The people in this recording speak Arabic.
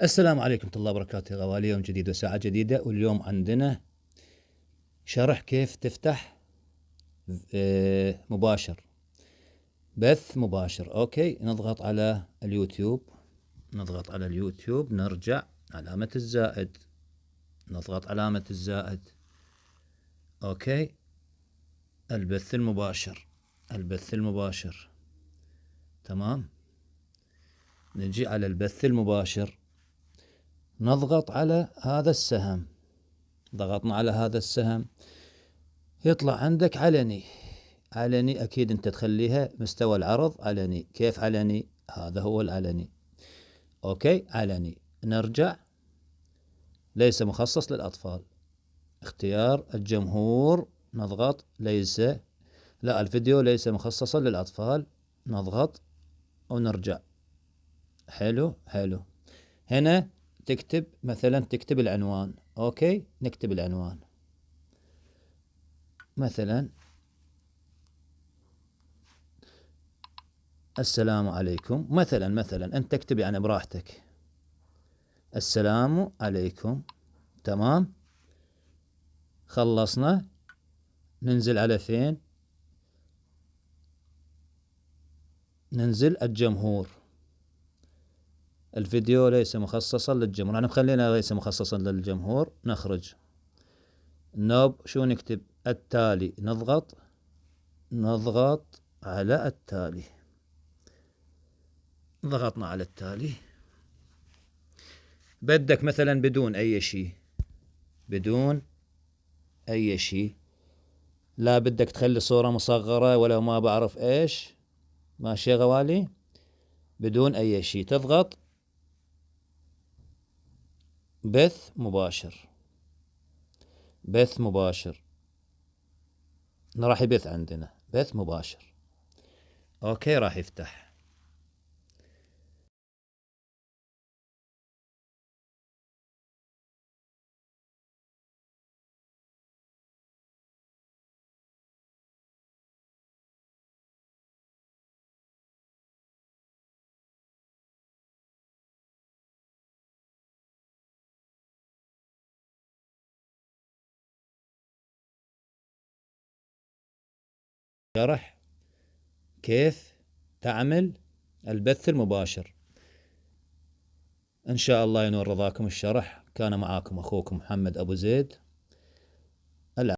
السلام عليكم ورحمة الله وبركاته يا غوالي. يوم جديد وساعة جديدة، واليوم عندنا شرح كيف تفتح مباشر، بث مباشر. اوكي، نضغط على اليوتيوب، نرجع علامة الزائد، نضغط علامة الزائد. اوكي، البث المباشر، تمام. نجي على البث المباشر، نضغط على هذا السهم. ضغطنا على هذا السهم، يطلع عندك علني. اكيد انت تخليها مستوى العرض علني. كيف علني؟ هذا هو العلني. اوكي، علني. نرجع، ليس مخصص للاطفال. اختيار الجمهور، نضغط الفيديو ليس مخصصا للاطفال. نضغط ونرجع. حلو. هنا تكتب مثلا، تكتب العنوان. اوكي، نكتب العنوان مثلا السلام عليكم. مثلا انت تكتب يعني براحتك. السلام عليكم. تمام، خلصنا. ننزل على فين؟ ننزل الجمهور. الفيديو ليس مخصصا للجمهور، يعني مخلينا ليس مخصصا للجمهور. نخرج. شو نكتب؟ التالي. نضغط على التالي. ضغطنا على التالي. بدك مثلا بدون اي شيء، لا بدك تخلي صورة مصغرة ولا ما بعرف ايش. ماشي يا غوالي، بدون اي شيء. تضغط بث مباشر. راح يبث عندنا بث مباشر. اوكي، راح يفتح. شرح كيف تعمل البث المباشر. ان شاء الله ينور رضاكم الشرح. كان معاكم اخوكم محمد ابو زيد.